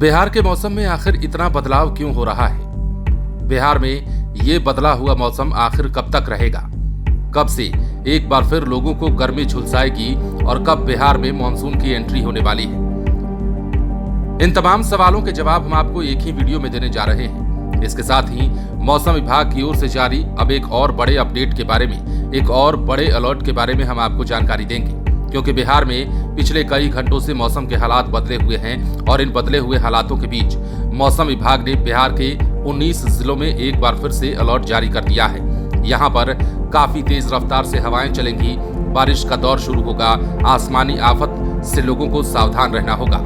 बिहार के मौसम में आखिर इतना बदलाव क्यों हो रहा है? बिहार में ये बदला हुआ मौसम आखिर कब तक रहेगा? कब से एक बार फिर लोगों को गर्मी झुलसाएगी और कब बिहार में मानसून की एंट्री होने वाली है? इन तमाम सवालों के जवाब हम आपको एक ही वीडियो में देने जा रहे हैं। इसके साथ ही मौसम विभाग की ओर से जारी अब एक और बड़े अपडेट के बारे में, एक और बड़े अलर्ट के बारे में हम आपको जानकारी देंगे, क्योंकि बिहार में पिछले कई घंटों से मौसम के हालात बदले हुए हैं और इन बदले हुए हालातों के बीच मौसम विभाग ने बिहार के 19 जिलों में एक बार फिर से अलर्ट जारी कर दिया है। यहाँ पर काफी तेज रफ्तार से हवाएं चलेंगी, बारिश का दौर शुरू होगा, आसमानी आफत से लोगों को सावधान रहना होगा।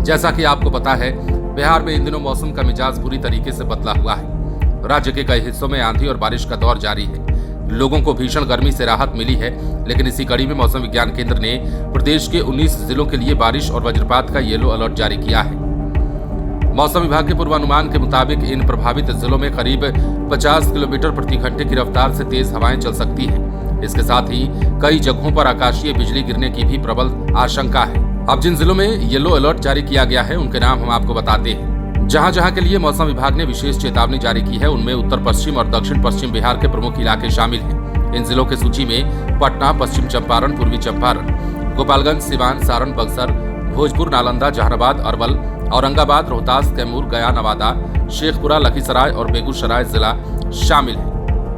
जैसा कि आपको पता है, बिहार में इन दिनों मौसम का मिजाज पूरी तरीके से बदला हुआ है। राज्य के कई हिस्सों में आंधी और बारिश का दौर जारी है। लोगों को भीषण गर्मी से राहत मिली है, लेकिन इसी कड़ी में मौसम विज्ञान केंद्र ने प्रदेश के 19 जिलों के लिए बारिश और वज्रपात का येलो अलर्ट जारी किया है। मौसम विभाग के पूर्वानुमान के मुताबिक इन प्रभावित जिलों में करीब 50 किलोमीटर प्रति घंटे की रफ्तार से तेज हवाएं चल सकती हैं। इसके साथ ही कई जगहों पर आकाशीय बिजली गिरने की भी प्रबल आशंका है। अब जिन जिलों में येलो अलर्ट जारी किया गया है, उनके नाम हम आपको बताते हैं। जहां जहां के लिए मौसम विभाग ने विशेष चेतावनी जारी की है, उनमें उत्तर पश्चिम और दक्षिण पश्चिम बिहार के प्रमुख इलाके शामिल हैं। इन जिलों की सूची में पटना, पश्चिम चंपारण, पूर्वी चंपारण, गोपालगंज, सिवान, सारण, बक्सर, भोजपुर, नालंदा, जहानाबाद, अरवल, औरंगाबाद, रोहतास, कैमूर, गया, नवादा, शेखपुरा, लखीसराय और बेगूसराय जिला शामिल है।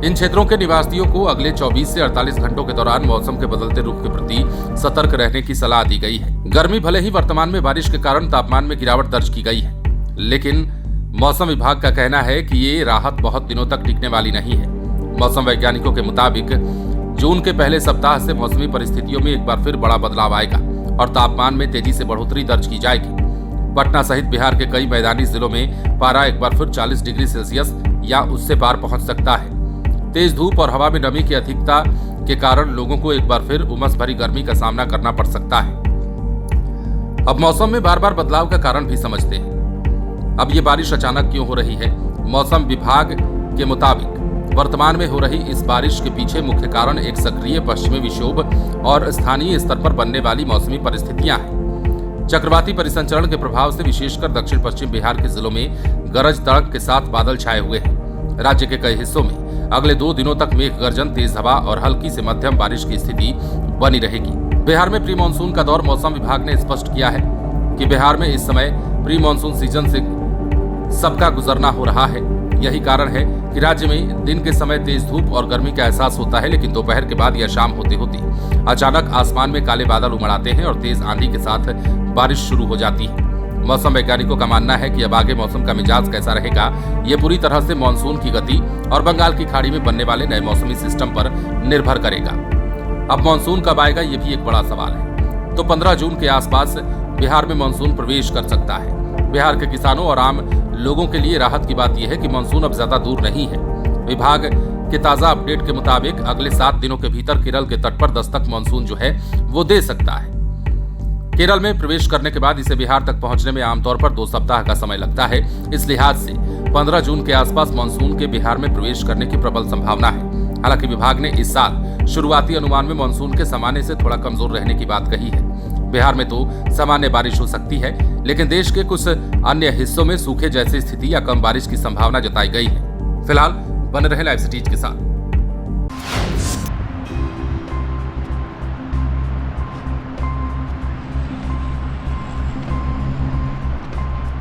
इन क्षेत्रों के निवासियों को अगले 24 से 48 घंटों के दौरान मौसम के बदलते रुख के प्रति सतर्क रहने की सलाह दी गई है। गर्मी भले ही वर्तमान में बारिश के कारण तापमान में गिरावट दर्ज की गई है, लेकिन मौसम विभाग का कहना है कि ये राहत बहुत दिनों तक टिकने वाली नहीं है। मौसम वैज्ञानिकों के मुताबिक जून के पहले सप्ताह से मौसमी परिस्थितियों में एक बार फिर बड़ा बदलाव आएगा और तापमान में तेजी से बढ़ोतरी दर्ज की जाएगी। पटना सहित बिहार के कई मैदानी जिलों में पारा एक बार फिर 40 डिग्री सेल्सियस या उससे पार पहुंच सकता है। तेज धूप और हवा में नमी की अधिकता के कारण लोगों को एक बार फिर उमस भरी गर्मी का सामना करना पड़ सकता है। अब मौसम में बार बार बदलाव का कारण भी समझते हैं। अब ये बारिश अचानक क्यों हो रही है? मौसम विभाग के मुताबिक वर्तमान में हो रही इस बारिश के पीछे मुख्य कारण एक सक्रिय पश्चिमी विक्षोभ और स्थानीय स्तर पर बनने वाली मौसमी परिस्थितियां हैं। चक्रवाती परिसंचरण के प्रभाव से विशेषकर दक्षिण पश्चिम बिहार के जिलों में गरज तड़क के साथ बादल छाए हुए हैं। राज्य के कई हिस्सों में अगले 2 दिनों तक मेघ गर्जन, तेज हवा और हल्की से मध्यम बारिश की स्थिति बनी रहेगी। बिहार में प्री मानसून का दौर मौसम विभाग ने स्पष्ट किया है कि बिहार में इस समय प्री मानसून सीजन से सबका गुजरना हो रहा है। यही कारण है कि राज्य में दिन के समय तेज धूप और गर्मी का एहसास होता है, लेकिन दोपहर के बाद या शाम होते होते अचानक आसमान में काले बादल उमड़ आते हैं और तेज आंधी के साथ बारिश शुरू हो जाती है। मौसम वैज्ञानिकों का मानना है कि अब आगे मौसम का मिजाज कैसा रहेगा, ये पूरी तरह से मानसून की गति और बंगाल की खाड़ी में बनने वाले नए मौसमी सिस्टम पर निर्भर करेगा। अब मानसून कब आएगा, ये भी एक बड़ा सवाल है। तो 15 जून के आसपास बिहार में मानसून प्रवेश कर सकता है। बिहार के किसानों और आम लोगों के लिए राहत की बात यह है कि मानसून अब ज्यादा दूर नहीं है। विभाग के ताजा अपडेट के मुताबिक अगले 7 दिनों के भीतर केरल के तट पर दस्तक मानसून जो है वो दे सकता है। केरल में प्रवेश करने के बाद इसे बिहार तक पहुंचने में आमतौर पर 2 सप्ताह का समय लगता है। इस लिहाज से 15 जून के आसपास मानसून के बिहार में प्रवेश करने की प्रबल संभावना है। हालांकि विभाग ने इस साल शुरुआती अनुमान में मानसून के सामान्य से थोड़ा कमजोर रहने की बात कही है। बिहार में तो सामान्य बारिश हो सकती है, लेकिन देश के कुछ अन्य हिस्सों में सूखे जैसी स्थिति या कम बारिश की संभावना जताई गई है। फिलहाल बने रहे लाइव सिटीज के साथ।